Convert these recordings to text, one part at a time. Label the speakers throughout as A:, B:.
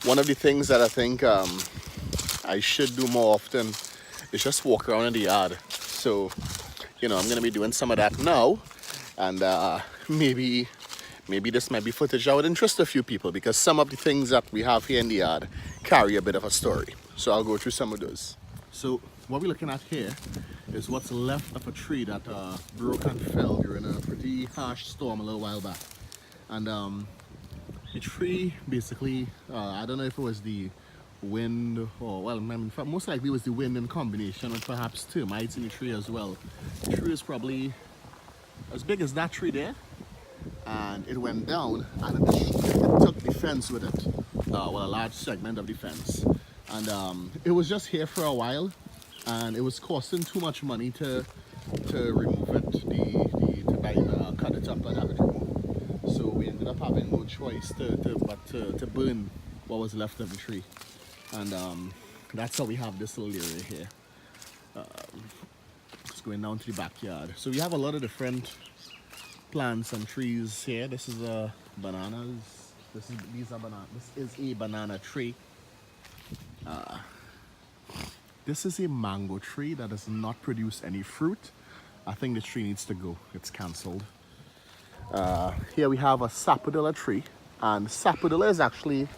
A: One of the things that I think I should do more often is just walk around in the yard. So, I'm going to be doing some of that now. And maybe this might be footage that would interest a few people because some of the things that we have here in the yard carry a bit of a story. So I'll go through some of those. So what we're looking at here is what's left of a tree that broke and fell during a pretty harsh storm a little while back. And the tree basically, I don't know if it was the wind or, well, I mean, most likely it was the wind in combination with perhaps termites in the tree as well. The tree is probably as big as that tree there, and it went down and it took the fence with it, well, a large segment of the fence. And it was just here for a while, and it was costing too much money to remove it, to cut it up and have it removed. So we ended up having no choice but to burn what was left of the tree. And that's how we have this little area here. Just going down to the backyard. So we have a lot of different plants and trees here. This is bananas. These are bananas. This is a banana tree. This is a mango tree that does not produce any fruit. I think the tree needs to go. It's cancelled. Here we have a sapodilla tree, and sapodilla is actually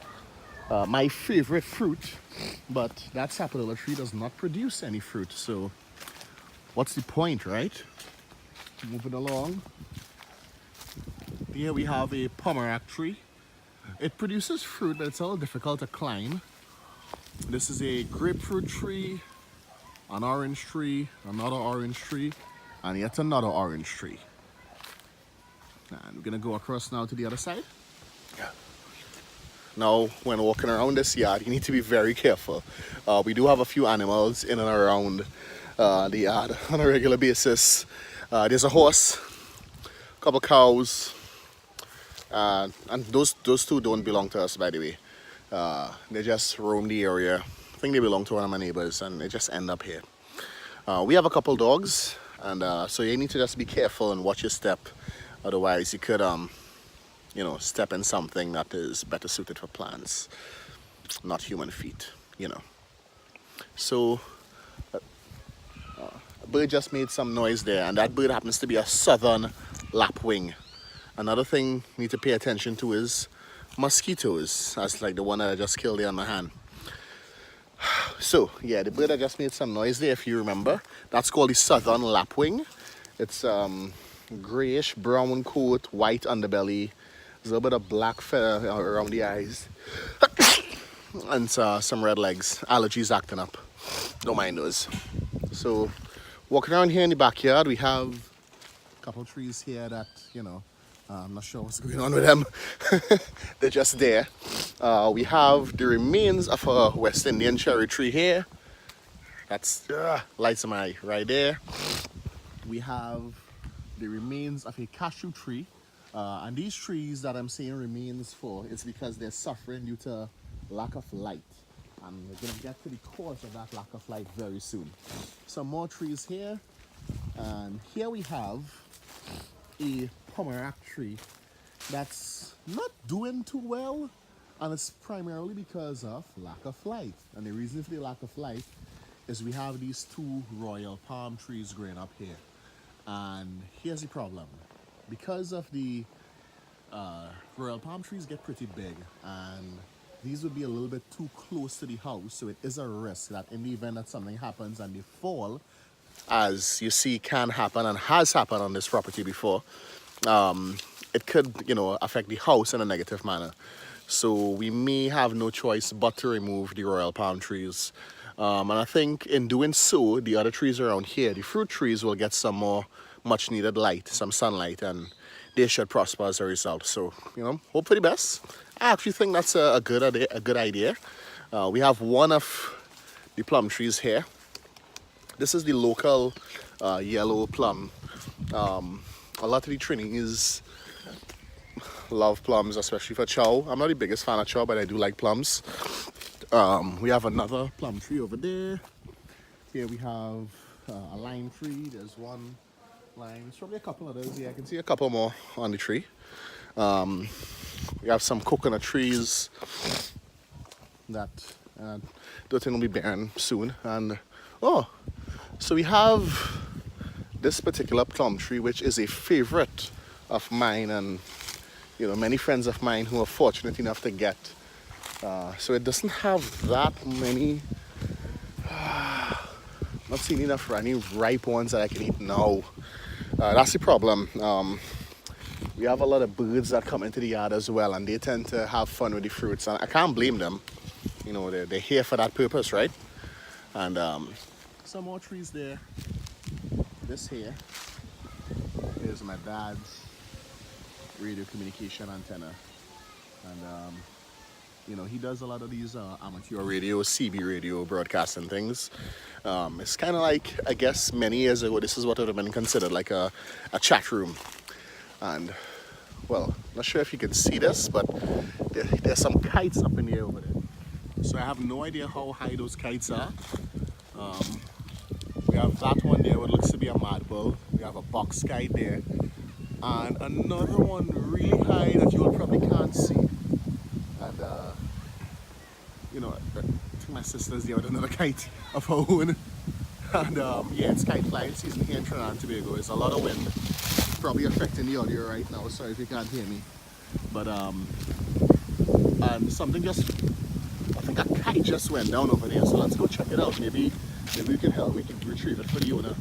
A: my favorite fruit, but that sapodilla tree does not produce any fruit. So what's the point, right? Moving along. Here we have a pomerac tree. It produces fruit, but it's a little difficult to climb. This is a grapefruit tree, an orange tree, another orange tree, and yet another orange tree. And we're gonna go across now to the other side. Now, when walking around this yard, you need to be very careful. We do have a few animals in and around the yard on a regular basis. There's a horse, a couple cows, and those two don't belong to us, by the way. They just roam the area. I think they belong to one of my neighbors, and they just end up here. We have a couple dogs, and so you need to just be careful and watch your step. Otherwise, you could step in something that is better suited for plants, not human feet, So a bird just made some noise there, and that bird happens to be a southern lapwing. Another thing you need to pay attention to is mosquitoes. That's like the one that I just killed there on my hand. So yeah, the bird that just made some noise there, if you remember, that's called the southern lapwing. It's grayish brown coat, white underbelly. There's a little bit of black feather around the eyes. And some red legs. Allergies acting up. Don't mind those. So walking around here in the backyard, we have a couple trees here that, I'm not sure what's going on with them. They're just there. We have the remains of a West Indian cherry tree here. That's lights in my eye right there. We have the remains of a cashew tree. And these trees that I'm saying remains for, it's because they're suffering due to lack of light. And we're going to get to the cause of that lack of light very soon. Some more trees here. And here we have a pomerac tree that's not doing too well. And it's primarily because of lack of light. And the reason for the lack of light is we have these two royal palm trees growing up here. And here's the problem. Because of the royal palm trees get pretty big, and these would be a little bit too close to the house, so it is a risk that in the event that something happens and they fall, as you see can happen and has happened on this property before, it could affect the house in a negative manner. So we may have no choice but to remove the royal palm trees. And I think in doing so, the other trees around here, the fruit trees, will get some more much needed light, some sunlight, and they should prosper as a result. So, hope for the best. I actually think that's a good idea. We have one of the plum trees here. This is the local yellow plum. A lot of the Trinis love plums, especially for chow. I'm not the biggest fan of chow, but I do like plums. We have another plum tree over there. Here we have a lime tree. There's one lime. There's probably a couple others. Yeah, I can see a couple more on the tree. We have some coconut trees. that the thing will be bearing soon. And oh, so we have this particular plum tree, which is a favorite of mine, and you know, many friends of mine who are fortunate enough to get. So it doesn't have that many. Not seeing enough for any ripe ones that I can eat now. That's the problem. We have a lot of birds that come into the yard as well, and they tend to have fun with the fruits. And I can't blame them. You know, they're here for that purpose, right? And some more trees there. This here is my dad's radio communication antenna, and you know, he does a lot of these amateur radio, CB radio broadcasting things. It's kind of like, I guess many years ago, this is what would have been considered like a chat room. And well, not sure if you can see this, but there's some kites up in the air over there. So I have no idea how high those kites are. We have that one there, what looks to be a mad bull. We have a box kite there, and another one really high that you probably can't see. And you know, I think my sister's there with another kite of her own. And yeah, it's kite flying season here in Trinidad and Tobago. It's a lot of wind, probably affecting the audio right now. Sorry if you can't hear me. But and something just, I think a kite just went down over there. So let's go check it out. Maybe we can help. We can retrieve it for the owner.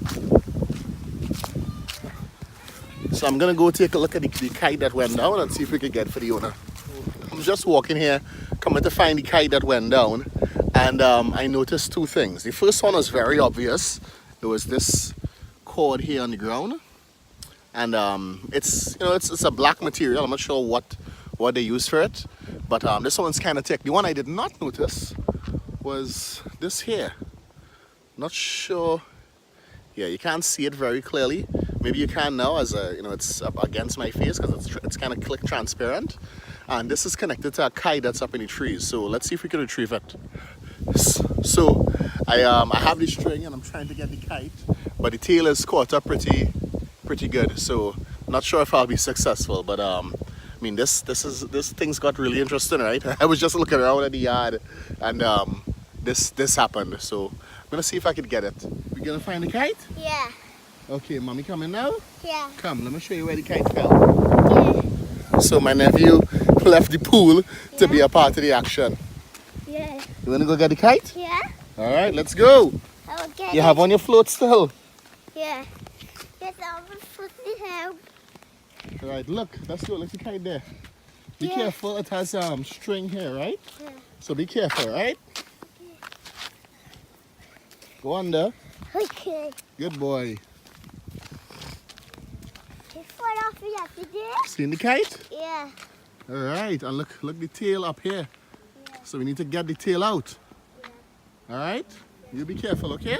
A: So I'm gonna go take a look at the kite that went down and see if we can get it for the owner. I'm just walking here, coming to find the kite that went down, and I noticed two things. The first one was very obvious. There was this cord here on the ground, and it's, you know, it's a black material. I'm not sure what they use for it, but this one's kind of thick. The one I did not notice was this here. Not sure. Yeah, you can't see it very clearly. Maybe you can now, as you know, it's up against my face because it's kind of click transparent. And this is connected to a kite that's up in the trees. So let's see if we can retrieve it. So I have the string and I'm trying to get the kite, but the tail is caught up pretty good. So not sure if I'll be successful. But I mean, this thing's got really interesting, right? I was just looking around at the yard, and this happened. So I'm gonna see if I can get it. We gonna find the kite?
B: Yeah.
A: Okay, mommy coming now?
B: Yeah.
A: Come, let me show you where the kite fell.
B: Yeah.
A: So my nephew left the pool to be a part of the action.
B: Yeah.
A: You wanna go get the kite?
B: Yeah.
A: Alright, let's go.
B: I will get
A: You
B: it.
A: have on your float still.
B: Yeah. Yes, I will put the help.
A: Alright, look, that's the kite there. Be
B: Yeah.
A: careful, it has string here, right?
B: Yeah.
A: So be careful, right? Go under.
B: Okay.
A: Good boy.
B: It's fall off yesterday.
A: Seen the kite?
B: Yeah.
A: Alright, and look the tail up here.
B: Yeah.
A: So we need to get the tail out.
B: Yeah.
A: Alright? You be careful, okay?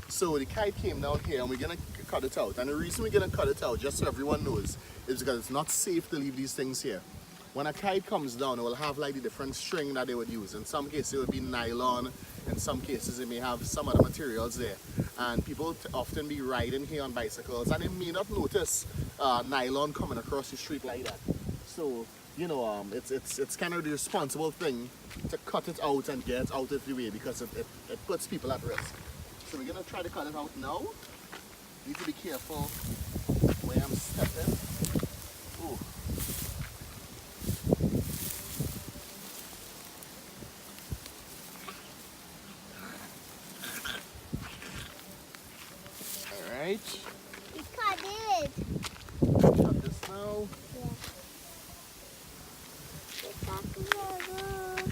A: So the kite came down here and we're gonna cut it out. And the reason we're gonna cut it out, just so everyone knows, is because it's not safe to leave these things here. When a kite comes down, it will have like the different string that they would use. In some cases it would be nylon, in some cases it may have some other materials there. And people often be riding here on bicycles and they may not notice nylon coming across the street like that. So, you know, it's kind of the responsible thing to cut it out and get it out of the way, because it puts people at risk. So we're gonna try to cut it out now. Need to be careful where I'm stepping. Ooh. Alright.
B: You cut it.
A: Cut this now.
B: Yeah. It's back together.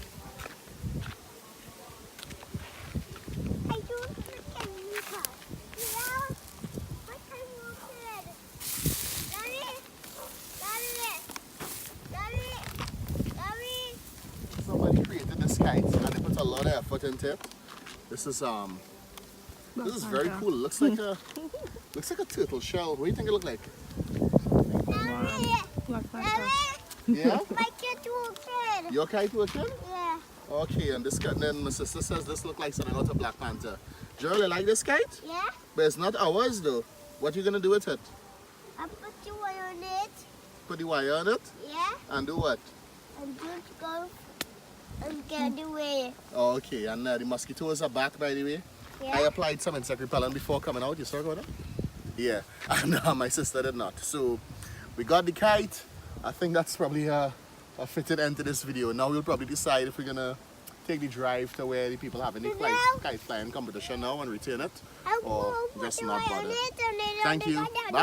B: I don't think you cut. Yeah. What time you said? Daddy.
A: Somebody created this kite and they put a lot of effort into it. This is very cool. It looks like a turtle shell. What do you think it looks like? Yeah?
B: My kid working.
A: Your kite working?
B: Yeah.
A: Okay, and this kite, then my sister says this looks like something out of Black Panther. Joel, you like this kite?
B: Yeah.
A: But it's not ours though. What you gonna do with it?
B: I put the wire on it.
A: Put the wire on it
B: Yeah.
A: and do what?
B: and just go and get away.
A: Okay, and the mosquitoes are back, by the way.
B: Yeah.
A: I applied some insect repellent before coming out. You saw that? Yeah, and my sister did not. So we got the kite. I think that's probably a fitting end to this video. Now we'll probably decide if we're gonna take the drive to where the people having the kite flying competition now and return it, or just not bother. Thank you. Bye.